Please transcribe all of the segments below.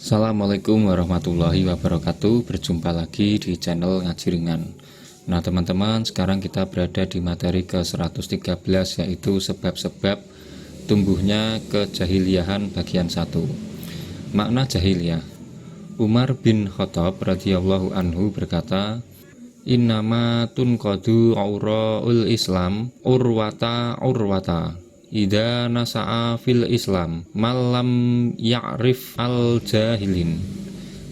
Assalamualaikum warahmatullahi wabarakatuh. Berjumpa lagi di channel Ngaji Ringan. Nah teman-teman, sekarang kita berada di materi ke-113, yaitu sebab-sebab tumbuhnya kejahiliahan bagian 1. Makna jahiliyah. Umar bin Khattab radhiyallahu anhu berkata, Innama tunqadu auraul Islam urwata Ida nasa'a fil Islam malam ya'rif al jahilin.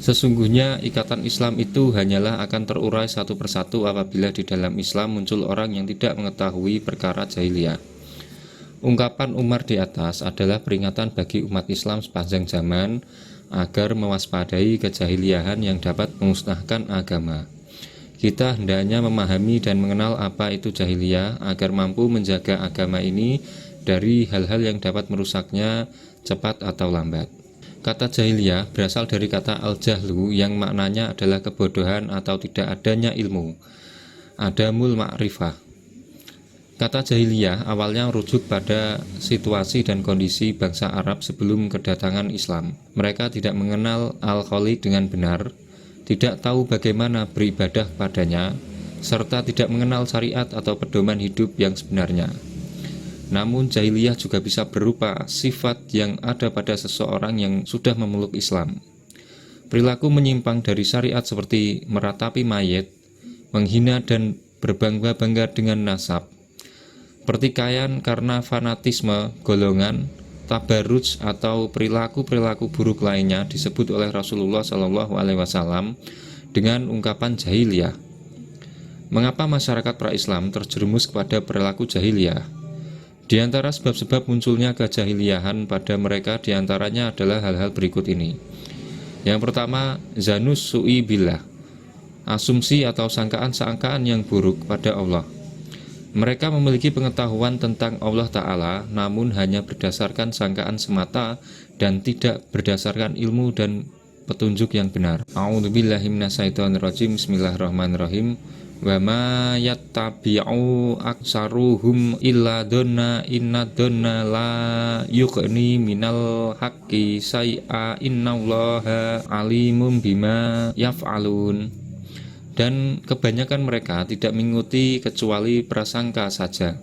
Sesungguhnya ikatan Islam itu hanyalah akan terurai satu persatu apabila di dalam Islam muncul orang yang tidak mengetahui perkara jahiliyah. Ungkapan Umar di atas adalah peringatan bagi umat Islam sepanjang zaman agar mewaspadai kejahiliahan yang dapat memusnahkan agama. Kita hendaknya memahami dan mengenal apa itu jahiliyah agar mampu menjaga agama ini dari hal-hal yang dapat merusaknya cepat atau lambat. Kata jahiliyah berasal dari kata al-jahlu yang maknanya adalah kebodohan atau tidak adanya ilmu. Adamul ma'rifah. Kata jahiliyah awalnya merujuk pada situasi dan kondisi bangsa Arab sebelum kedatangan Islam. Mereka tidak mengenal Al-Khaliq dengan benar, tidak tahu bagaimana beribadah padanya, serta tidak mengenal syariat atau pedoman hidup yang sebenarnya. Namun jahiliyah juga bisa berupa sifat yang ada pada seseorang yang sudah memeluk Islam. Perilaku menyimpang dari syariat seperti meratapi mayit, menghina dan berbangga-bangga dengan nasab, pertikaian karena fanatisme golongan, tabarruj atau perilaku-perilaku buruk lainnya disebut oleh Rasulullah SAW dengan ungkapan jahiliyah. Mengapa masyarakat pra-Islam terjerumus kepada perilaku jahiliyah? Di antara sebab-sebab munculnya kejahiliahan pada mereka diantaranya adalah hal-hal berikut ini. Yang pertama, zanus su'i billah, asumsi atau sangkaan-sangkaan yang buruk pada Allah. Mereka memiliki pengetahuan tentang Allah Ta'ala, namun hanya berdasarkan sangkaan semata dan tidak berdasarkan ilmu dan petunjuk yang benar. A'udzubillahi minasyaitonirrajim. Bismillahirrahmanirrahim. Wa ma yattabi'u aksaruhum illa dhanna inna dhanna la yughni minal haqqi syai'a innallaha alimum bima yaf'alun. Dan kebanyakan mereka tidak mengikuti kecuali prasangka saja.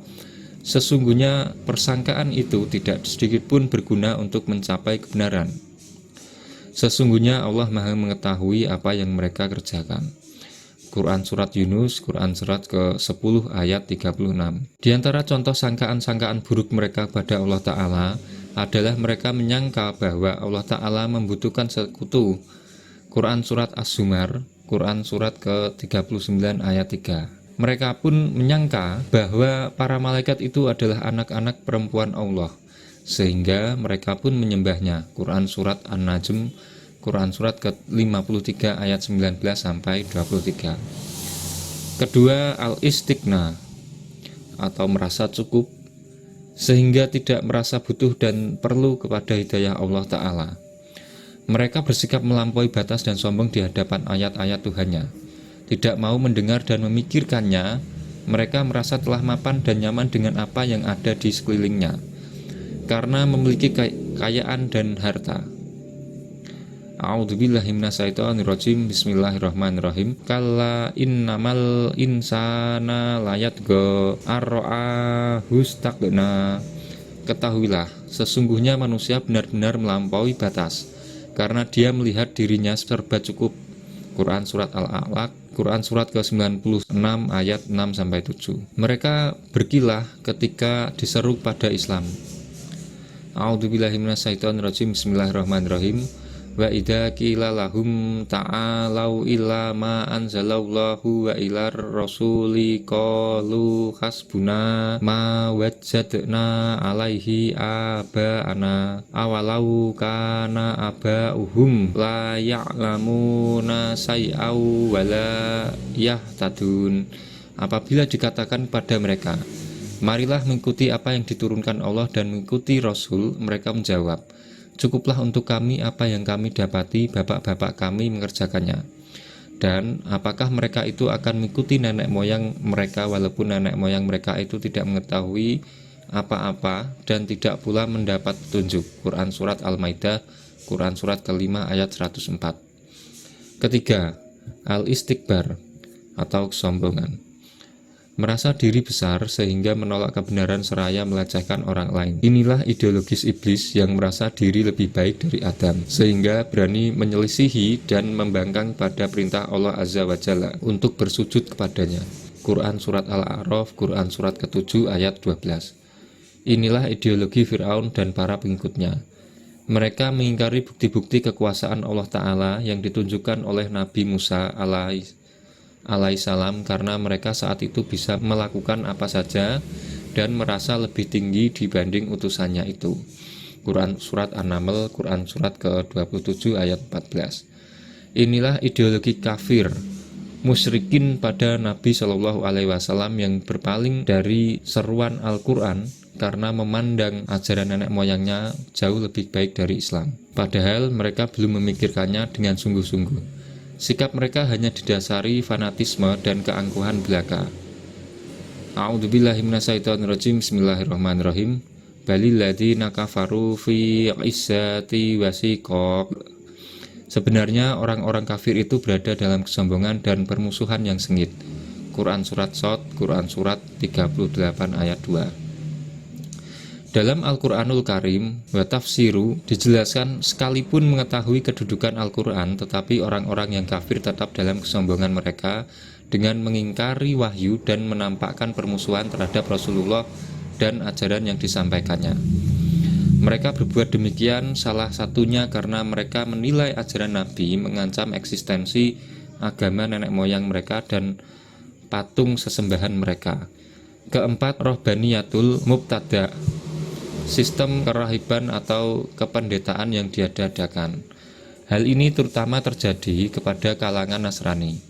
Sesungguhnya persangkaan itu tidak sedikit pun berguna untuk mencapai kebenaran. Sesungguhnya Allah Maha mengetahui apa yang mereka kerjakan. Quran Surat Yunus, Quran Surat ke-10 ayat 36. Di antara contoh sangkaan-sangkaan buruk mereka pada Allah Ta'ala adalah mereka menyangka bahwa Allah Ta'ala membutuhkan sekutu. Quran Surat As-Zumar, Quran Surat ke-39 ayat 3. Mereka pun menyangka bahwa para malaikat itu adalah anak-anak perempuan Allah, sehingga mereka pun menyembahnya. Quran Surat An-Najm, Quran Surat ke-53 ayat 19 sampai 23. Kedua, al-istighna atau merasa cukup sehingga tidak merasa butuh dan perlu kepada hidayah Allah Ta'ala. Mereka bersikap melampaui batas dan sombong di hadapan ayat-ayat Tuhannya. Tidak mau mendengar dan memikirkannya. Mereka merasa telah mapan dan nyaman dengan apa yang ada di sekelilingnya karena memiliki kekayaan dan harta. A'udzubillahi minasyaitonirrajim. Bismillahirrahmanirrahim. Kalla innamal insana layatgha arra'a hustagna. Ketahuilah, sesungguhnya manusia benar-benar melampaui batas karena dia melihat dirinya serba cukup. Quran Surat Al-A'laq, Quran Surat ke-96 ayat 6 sampai 7. Mereka berkilah ketika diseru pada Islam. A'udzubillahi minasyaitonirrajim. Bismillahirrahmanirrahim. Wa idza qila lahum ta'alau illa ma anzalallahu wa ilar rasuli qalu hasbuna ma wajadna alaihi aba'ana awalau kana aba'uhum la ya'lamuna say'au wa la yahtadun. Apabila dikatakan pada mereka, marilah mengikuti apa yang diturunkan Allah dan mengikuti Rasul, mereka menjawab, cukuplah untuk kami apa yang kami dapati bapak-bapak kami mengerjakannya. Dan apakah mereka itu akan mengikuti nenek moyang mereka walaupun nenek moyang mereka itu tidak mengetahui apa-apa dan tidak pula mendapat petunjuk. Quran Surat Al-Maidah Quran surat ke-5 ayat 104. Ketiga, al-istikbar atau kesombongan. Merasa diri besar sehingga menolak kebenaran seraya melecehkan orang lain. Inilah ideologis iblis yang merasa diri lebih baik dari Adam, sehingga berani menyelisihi dan membangkang pada perintah Allah Azza wa Jalla untuk bersujud kepadanya. Quran surat Al-A'raf, Quran surat ke-7 ayat 12. Inilah ideologi Fir'aun dan para pengikutnya. Mereka mengingkari bukti-bukti kekuasaan Allah Ta'ala yang ditunjukkan oleh Nabi Musa alaihissalam karena mereka saat itu bisa melakukan apa saja dan merasa lebih tinggi dibanding utusannya itu. Quran surat An-Naml, Quran surat ke-27 ayat 14. Inilah ideologi kafir musyrikin pada Nabi Shallallahu Alaihi Wasallam yang berpaling dari seruan Al-Quran karena memandang ajaran nenek moyangnya jauh lebih baik dari Islam. Padahal mereka belum memikirkannya dengan sungguh-sungguh. Sikap mereka hanya didasari fanatisme dan keangkuhan belaka. A'udzubillahi minasyaitonirrajim. Bismillahirrahmanirrahim. Balil ladzina kafaru fi 'izzati wa shiqaq. Sebenarnya orang-orang kafir itu berada dalam kesombongan dan permusuhan yang sengit. Quran surat Shad, Quran surat 38 ayat 2. Dalam Al-Quranul Karim wa tafsiru dijelaskan sekalipun mengetahui kedudukan Al-Quran, tetapi orang-orang yang kafir tetap dalam kesombongan mereka dengan mengingkari wahyu dan menampakkan permusuhan terhadap Rasulullah dan ajaran yang disampaikannya. Mereka berbuat demikian salah satunya karena mereka menilai ajaran Nabi mengancam eksistensi agama nenek moyang mereka dan patung sesembahan mereka. Keempat, rohbaniyatul mubtada, sistem kerahiban atau kependetaan yang diadakan. Hal ini terutama terjadi kepada kalangan Nasrani.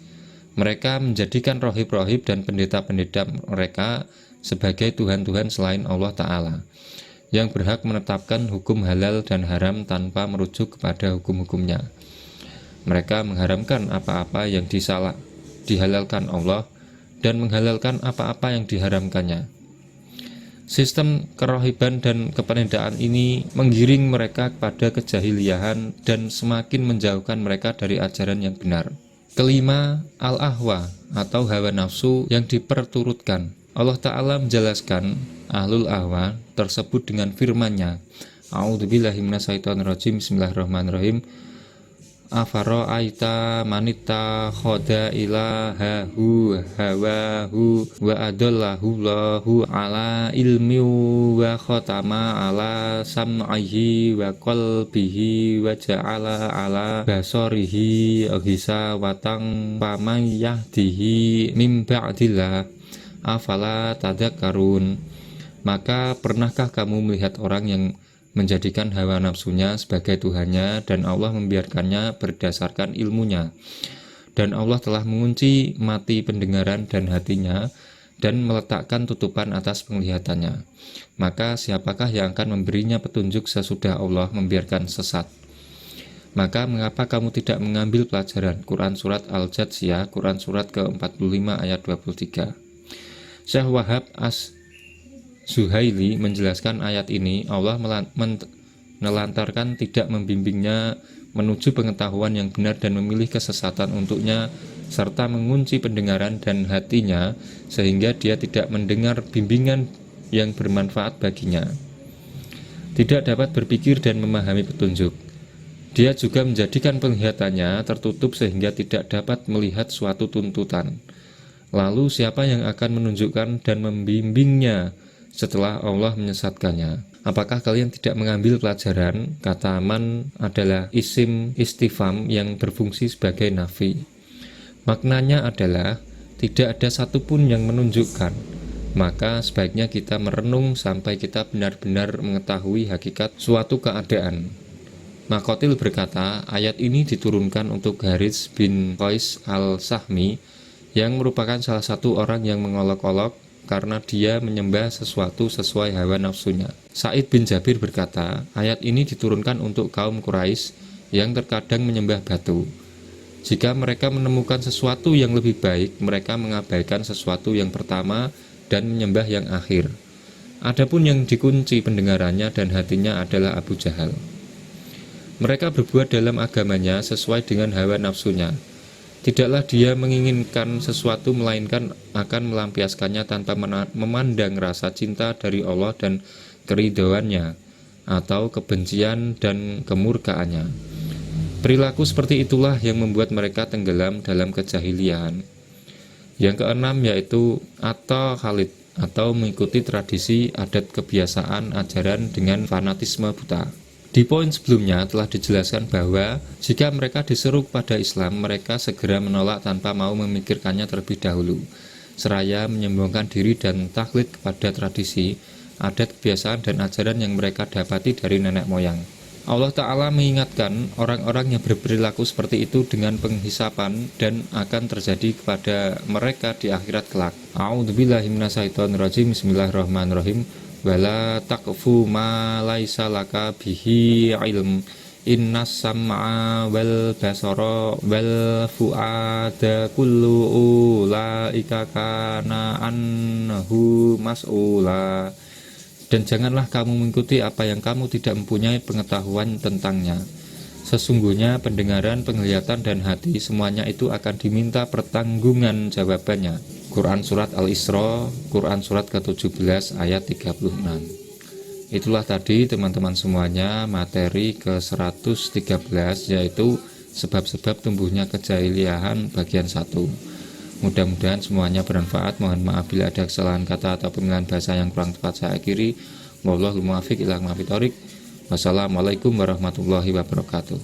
Mereka menjadikan rohib-rohib dan pendeta-pendeta mereka sebagai tuhan-tuhan selain Allah Ta'ala, yang berhak menetapkan hukum halal dan haram tanpa merujuk kepada hukum-hukumnya. Mereka mengharamkan apa-apa yang dihalalkan Allah dan menghalalkan apa-apa yang diharamkannya. Sistem kerohiban dan kependedaan ini menggiring mereka kepada kejahiliahan dan semakin menjauhkan mereka dari ajaran yang benar. Kelima, al-ahwa atau hawa nafsu yang diperturutkan. Allah Ta'ala menjelaskan ahlul ahwa tersebut dengan firman-Nya. A'udzubillahi minasyaitonirrajim. Bismillahirrahmanirrahim. Afara'aita manita khoda ilahahu hawahu wa adallahu lahu ala ilmi wa khotama ala sam'ihi wa qalbihi wa ja'ala ala basorihi ghisa watang paman yahdihi mim ba'dillah afala tadakkarun. Maka pernahkah kamu melihat orang yang menjadikan hawa nafsunya sebagai Tuhannya dan Allah membiarkannya berdasarkan ilmunya, dan Allah telah mengunci mati pendengaran dan hatinya dan meletakkan tutupan atas penglihatannya. Maka siapakah yang akan memberinya petunjuk sesudah Allah membiarkan sesat? Maka mengapa kamu tidak mengambil pelajaran? Quran surat Al-Jathiyah, Quran surat ke-45 ayat 23. Syekh Wahab Zuhaili menjelaskan ayat ini, Allah menelantarkan tidak membimbingnya menuju pengetahuan yang benar dan memilih kesesatan untuknya, serta mengunci pendengaran dan hatinya sehingga dia tidak mendengar bimbingan yang bermanfaat baginya, tidak dapat berpikir dan memahami petunjuk. Dia juga menjadikan penglihatannya tertutup sehingga tidak dapat melihat suatu tuntutan. Lalu siapa yang akan menunjukkan dan membimbingnya setelah Allah menyesatkannya? Apakah kalian tidak mengambil pelajaran? Kata man adalah isim istifham yang berfungsi sebagai nafi. Maknanya adalah tidak ada satupun yang menunjukkan. Maka sebaiknya kita merenung sampai kita benar-benar mengetahui hakikat suatu keadaan. Maqatil berkata, ayat ini diturunkan untuk Harits bin Qais al-Sahmi yang merupakan salah satu orang yang mengolok-olok karena dia menyembah sesuatu sesuai hawa nafsunya. Sa'id bin Jabir berkata, ayat ini diturunkan untuk kaum Quraisy yang terkadang menyembah batu. Jika mereka menemukan sesuatu yang lebih baik, mereka mengabaikan sesuatu yang pertama dan menyembah yang akhir. Adapun yang dikunci pendengarannya dan hatinya adalah Abu Jahal. Mereka berbuat dalam agamanya sesuai dengan hawa nafsunya. Tidaklah dia menginginkan sesuatu melainkan akan melampiaskannya tanpa memandang rasa cinta dari Allah dan keridhoannya atau kebencian dan kemurkaannya. Perilaku seperti itulah yang membuat mereka tenggelam dalam kejahilian. Yang keenam yaitu at-taqalid atau mengikuti tradisi, adat, kebiasaan, ajaran dengan fanatisme buta. Di poin sebelumnya telah dijelaskan bahwa jika mereka diseru kepada Islam, mereka segera menolak tanpa mau memikirkannya terlebih dahulu, seraya menyombongkan diri dan taklid kepada tradisi, adat, kebiasaan, dan ajaran yang mereka dapati dari nenek moyang. Allah Ta'ala mengingatkan orang-orang yang berperilaku seperti itu dengan penghisapan dan akan terjadi kepada mereka di akhirat kelak. A'udzubillahi minasyaitonirrajim. Bismillahirrahmanirrahim. Wala taqfu ma laisa laka bihi ilm innas sam'a wal basara wal fu'ada kullu ulaika kana anhu mas'ula. Dan janganlah kamu mengikuti apa yang kamu tidak mempunyai pengetahuan tentangnya. Sesungguhnya pendengaran, penglihatan, dan hati semuanya itu akan diminta pertanggungan jawabannya. Quran Surat Al-Isra, Quran Surat ke-17 ayat 36. Itulah tadi teman-teman semuanya materi ke-113, yaitu sebab-sebab tumbuhnya kejahiliahan bagian 1. Mudah-mudahan semuanya bermanfaat. Mohon maaf bila ada kesalahan kata atau pemilihan bahasa yang kurang tepat saya akhiri. Wallahul muwaffiq ila aqwamit thoriq. Wassalamualaikum warahmatullahi wabarakatuh.